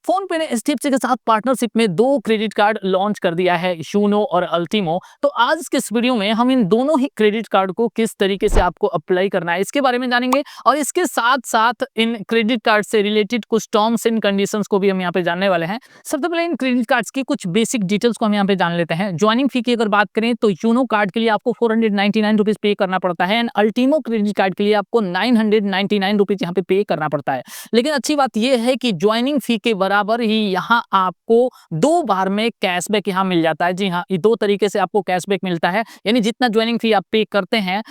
Phone पे ने HDFC के साथ पार्टनरशिप में 2 क्रेडिट कार्ड लॉन्च कर दिया है, यूनो और अल्टीमो। तो आज के इस वीडियो में हम इन दोनों ही क्रेडिट कार्ड को किस तरीके से आपको अप्लाई करना है इसके बारे में जानेंगे और इसके साथ साथ इन क्रेडिट कार्ड से रिलेटेड कुछ टर्म्स एंड कंडीशंस को भी हम यहाँ पे जानने वाले हैं। सबसे पहले इन क्रेडिट कार्ड्स की कुछ बेसिक डिटेल्स को हम यहाँ पे जान लेते हैं। ज्वाइनिंग फी की अगर बात करें तो यूनो कार्ड के लिए आपको 499 रुपीज पे करना पड़ता है एंड अल्टीमो क्रेडिट कार्ड के लिए आपको 999 रुपीज यहाँ पे पे करना पड़ता है। लेकिन अच्छी बात यह है कि ज्वाइनिंग फी के बराबर ही यहाँ आपको 2 बार में कैशबैक यहाँ मिल जाता है। जी हाँ, ये 2 तरीके से आपको कैशबैक मिलता है, यानी जितना ज्वाइनिंग फी आप पे करते हैं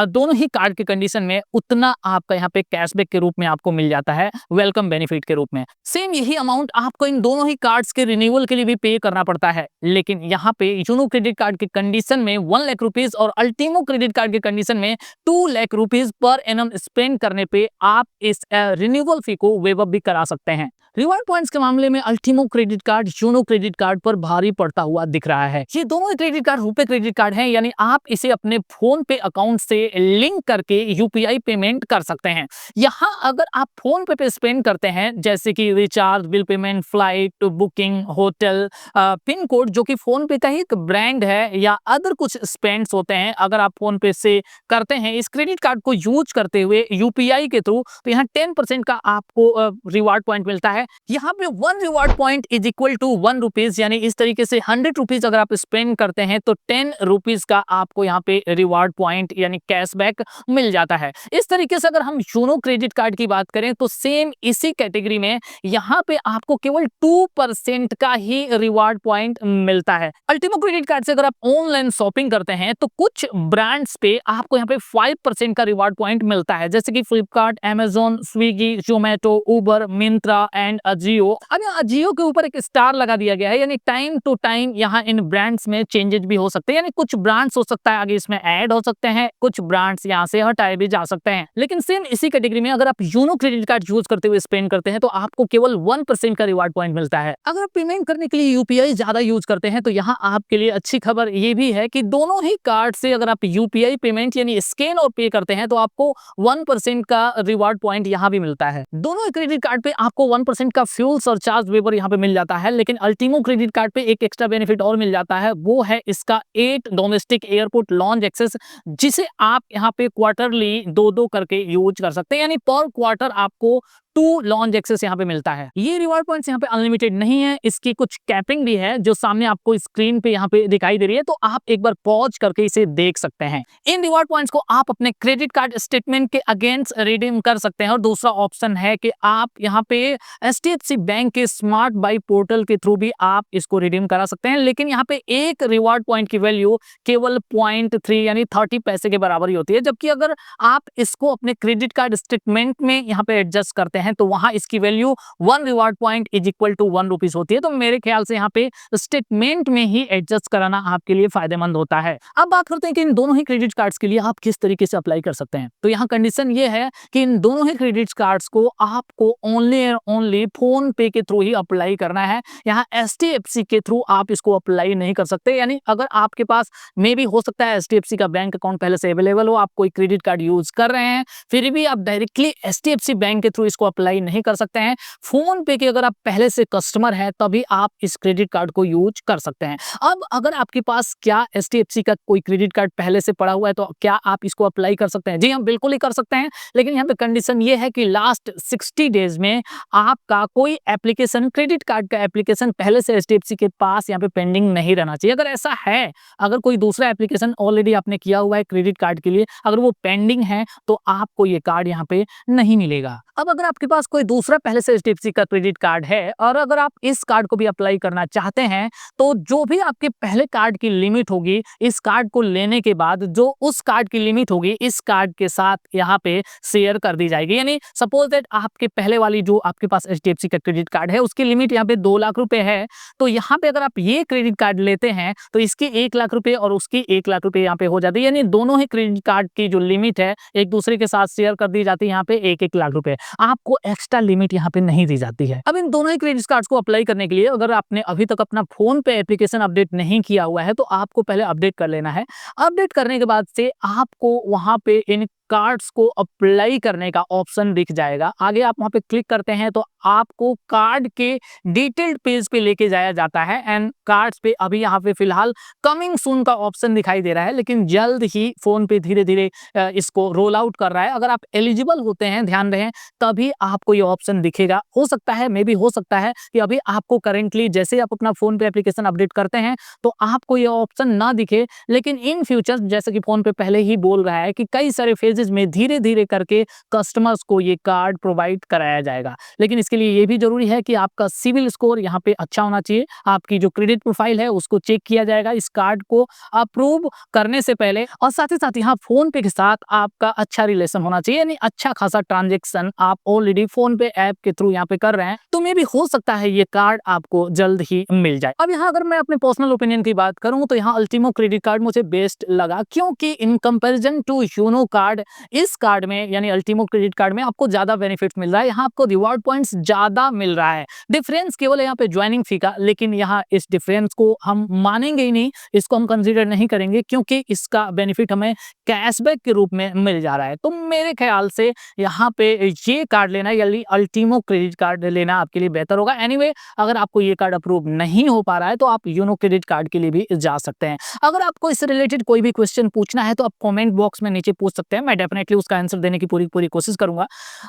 दोनों ही कार्ड के कंडीशन में उतना आपका यहाँ पे कैशबैक के रूप में आपको मिल जाता है, वेलकम बेनिफिट के रूप में। सेम यही अमाउंट आपको इन दोनों ही कार्ड्स के रिन्यूअल के लिए भी पे करना पड़ता है, लेकिन यहाँ पे यूनो क्रेडिट कार्ड के कंडीशन में 1 लाख रुपीज और अल्टीमो क्रेडिट कार्ड के कंडीशन में 2 lakh rupees per annum spend करने पे आप इस रिन्यूअल फी को वेव अप भी करा सकते हैं। रिवार्ड पॉइंट्स के मामले में Ultimo credit card Uno credit card पर भारी पड़ता हुआ दिख रहा है। ये दोनों credit card RuPay credit card हैं, यानी आप इसे अपने फोन पे अकाउंट से लिंक करके यूपीआई पेमेंट कर सकते हैं। यहाँ अगर आप फोन पे स्पेंड करते हैं जैसे कि recharge, bill payment, flight booking, hotel, pin code जो कि फोन पे का ही एक ब्रांड है या अदर कुछ स्पेंड्स होते हैं, अगर आप फोन पे से करते हैं इस क्रेडिट कार्ड को यूज करते हुए यूपीआई के थ्रू, तो यहाँ 10% का आपको रिवार्ड पॉइंट मिलता है। यहाँ पे 1 reward point is equal to 1 rupees, यानी इस तरीके से 100 रुपीज अगर आप स्पेंड करते हैं तो 10 रुपीज का आपको यहाँ पे रिवार्ड पॉइंट यानी कैशबैक मिल जाता है। इस तरीके से अगर हम यूनो क्रेडिट कार्ड की बात करें तो सेम इसी कैटेगरी में यहाँ पे आपको केवल 2% का ही रिवार्ड पॉइंट मिलता है। अल्टीमो क्रेडिट कार्ड से अगर आप ऑनलाइन शॉपिंग करते हैं तो कुछ ब्रांड्स पे आपको यहाँ पे 5% का रिवार्ड पॉइंट मिलता है, जैसे कि Flipkart, Amazon, Swiggy, Zomato, Uber, Myntra and Ajio. अब यहाँ अजियो के ऊपर एक स्टार लगा दिया गया है, यानी टाइम टू टाइम यहाँ इन ब्रांड्स में चेंजेस भी हो सकते हैं, यानी कुछ ब्रांड्स हो सकता है आगे इसमें ऐड हो सकते हैं, कुछ ब्रांड्स यहाँ से हटाए भी जा सकते हैं। लेकिन सेम इसी कैटेगरी में अगर आप यूनो क्रेडिट कार्ड यूज करते हुए स्पेंड करते हैं तो आपको केवल 1% का रिवार्ड पॉइंट मिलता है। अगर आप पेमेंट करने के लिए यूपीआई ज्यादा यूज करते हैं तो यहाँ आपके लिए अच्छी खबर ये भी है कि दोनों ही कार्ड से अगर आप यूपीआई पेमेंट यानी स्कैन और पे करते हैं तो आपको 1% का रिवार्ड पॉइंट यहाँ भी मिलता है। दोनों क्रेडिट कार्ड पे आपको 1% का फ्यूल सरचार्ज वेवर यहाँ पे मिल जाता है, लेकिन अल्टीमो क्रेडिट कार्ड पे एक एक्स्ट्रा बेनिफिट और मिल जाता है, वो है इसका 8 डोमेस्टिक एयरपोर्ट लॉन्च एक्सेस, जिसे आप यहाँ पे क्वार्टरली 2-2 करके यूज कर सकते हैं, यानी पर क्वार्टर आपको 2 लॉन्च एक्सेस यहाँ पे मिलता है। ये रिवार्ड पॉइंट्स यहाँ पे अनलिमिटेड नहीं है, इसकी कुछ कैपिंग भी है जो सामने आपको स्क्रीन पे यहाँ पे दिखाई दे रही है, तो आप एक बार पॉज करके इसे देख सकते हैं। इन रिवार्ड पॉइंट्स को आप अपने क्रेडिट कार्ड स्टेटमेंट के अगेंस्ट रिडीम कर सकते हैं और दूसरा ऑप्शन है कि आप यहाँ पे एचडीएफसी बैंक के स्मार्ट बाई पोर्टल के थ्रू भी आप इसको रिडीम करा सकते हैं, लेकिन यहाँ पे एक रिवार्ड पॉइंट की वैल्यू केवल 0.3 यानी 30 पैसे के बराबर ही होती है, जबकि अगर आप इसको अपने क्रेडिट कार्ड स्टेटमेंट में यहाँ पे एडजस्ट करते हैं तो वहां इसकी value 1 reward point is equal to 1 rupees होती है। तो मेरे ख्याल से यहाँ पे स्टेटमेंट में ही एडजस्ट कराना आपके लिए फायदेमंद होता है। अब बात करते हैं कि इन दोनों ही क्रेडिट कार्ड्स के लिए आप किस तरीके से अप्लाई कर सकते हैं। तो यहाँ कंडीशन ये है कि इन दोनों ही क्रेडिट कार्ड्स को आपको ओनली फोन पे के थ्रू ही अप्लाई करना है। यहाँ एचडीएफसी के थ्रू आप इसको अप्लाई नहीं कर सकते, यानी अगर आपके पास मे भी हो सकता है एचडीएफसी का बैंक अकाउंट पहले से अवेलेबल हो, आप कोई क्रेडिट कार्ड यूज कर रहे हैं, फिर भी आप डायरेक्टली एचडीएफसी बैंक के थ्रू इसको अप्लाई नहीं कर सकते हैं। फोन पे के अगर आप पहले से कस्टमर हैं तभी आप इस क्रेडिट कार्ड को यूज कर सकते हैं। अब अगर आपके पास क्या एचडीएफसी का कोई क्रेडिट कार्ड पहले से पड़ा हुआ है तो क्या आप इसको अप्लाई कर सकते हैं? जी हाँ, बिल्कुल ही कर सकते हैं, लेकिन यहाँ पे कंडीशन ये है कि लास्ट 60 डेज में आपका कोई एप्लीकेशन, क्रेडिट कार्ड का एप्लीकेशन पहले से एचडीएफसी के पास यहाँ पे पेंडिंग नहीं रहना चाहिए। अगर ऐसा है, अगर कोई दूसरा एप्लीकेशन ऑलरेडी आपने किया हुआ है क्रेडिट कार्ड के लिए, अगर वो पेंडिंग है तो आपको ये कार्ड यहाँ पे नहीं मिलेगा। अब अगर आपके पास कोई दूसरा पहले से एचडीएफसी का क्रेडिट कार्ड है और अगर आप इस कार्ड को भी अप्लाई करना चाहते हैं तो जो भी आपके पहले कार्ड की लिमिट होगी, इस कार्ड को लेने के बाद जो उस कार्ड की लिमिट होगी इस कार्ड के साथ यहाँ पे शेयर कर दी जाएगी। यानी सपोज दैट आपके पहले वाली जो आपके पास एचडीएफसी का क्रेडिट कार्ड है उसकी लिमिट यहाँ पे 2 लाख रुपए है, तो यहाँ पे अगर आप ये क्रेडिट कार्ड लेते हैं तो इसकी 1 लाख रुपए और उसकी 1 लाख रुपए यहाँ पे हो जाती है, यानी दोनों ही क्रेडिट कार्ड की जो लिमिट है एक दूसरे के साथ शेयर कर दी जाती है। यहाँ पे 1-1 लाख रुपए, आपको एक्स्ट्रा लिमिट यहाँ पे नहीं दी जाती है। अब इन दोनों ही क्रेडिट कार्ड्स को अप्लाई करने के लिए अगर आपने अभी तक अपना फोन पे एप्लीकेशन अपडेट नहीं किया हुआ है तो आपको पहले अपडेट कर लेना है। अपडेट करने के बाद से आपको वहां पे इन कार्ड्स को अप्लाई करने का ऑप्शन दिख जाएगा। आगे आप वहां पे क्लिक करते हैं तो आपको कार्ड के डिटेल्ड पेज पे लेके जाया जाता है एंड कार्ड्स पे अभी यहाँ पे फिलहाल कमिंग सून का ऑप्शन दिखाई दे रहा है, लेकिन जल्द ही फोन पे धीरे धीरे इसको रोल आउट कर रहा है। अगर आप एलिजिबल होते हैं, ध्यान रहे, तभी आपको ये ऑप्शन दिखेगा। हो सकता है, मे बी हो सकता है कि अभी आपको करेंटली जैसे ही आप अपना फोन पे एप्लीकेशन अपडेट करते हैं तो आपको ये ऑप्शन ना दिखे, लेकिन इन फ्यूचर जैसे कि फोन पे पहले ही बोल रहा है कि कई सारे फेजेस में धीरे धीरे करके कस्टमर्स को ये कार्ड प्रोवाइड कराया जाएगा। लेकिन इसके लिए ये भी जरूरी है कि आपका सिविल स्कोर यहाँ पे अच्छा होना चाहिए, आपकी जो क्रेडिट प्रोफाइल है उसको चेक किया जाएगा इस कार्ड को अप्रूव करने से पहले, और साथ ही साथ यहाँ फोन पे के साथ आपका अच्छा रिलेशन होना चाहिए, यानी अच्छा खासा ट्रांजेक्शन आप ऑलरेडी फोन पे ऐप के थ्रू यहाँ पे कर रहे हैं, तो मे भी हो सकता है ये कार्ड आपको जल्द ही मिल जाए। अब यहाँ अगर मैं अपने पर्सनल ओपिनियन की बात करूं तो यहाँ अल्टीमो क्रेडिट कार्ड मुझे बेस्ट लगा, क्योंकि in comparison to Uno card इस कार्ड में यानी अल्टीमो क्रेडिट कार्ड में आपको ज्यादा बेनिफिट मिल रहा है, यहाँ आपको रिवॉर्ड पॉइंट्स ज्यादा मिल रहा है। डिफरेंस केवल यहाँ पे ज्वाइनिंग फी का, लेकिन यहाँ इस डिफरेंस को हम मानेंगे ही नहीं, इसको हम कंसीडर नहीं करेंगे, क्योंकि इसका बेनिफिट हमें कैशबैक के रूप में मिल जा रहा है। तो मेरे ख्याल से यहाँ पे ये कार्ड लेना यानी अल्टीमो क्रेडिट कार्ड लेना आपके लिए बेहतर होगा। एनीवे, अगर आपको ये कार्ड अप्रूव नहीं हो पा रहा है तो आप यूनो क्रेडिट कार्ड के लिए भी जा सकते हैं। अगर आपको इससे रिलेटेड कोई भी क्वेश्चन पूछना है तो आप कमेंट बॉक्स में नीचे पूछ सकते हैं, मैं डेफिनेटली उसका आंसर देने की पूरी कोशिश करूंगा।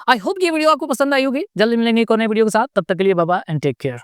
आई होप ये वीडियो आपको पसंद आई होगी। जल्दी मिलेंगे एक और नए वीडियो के साथ, तब तक के लिए bye bye and take care.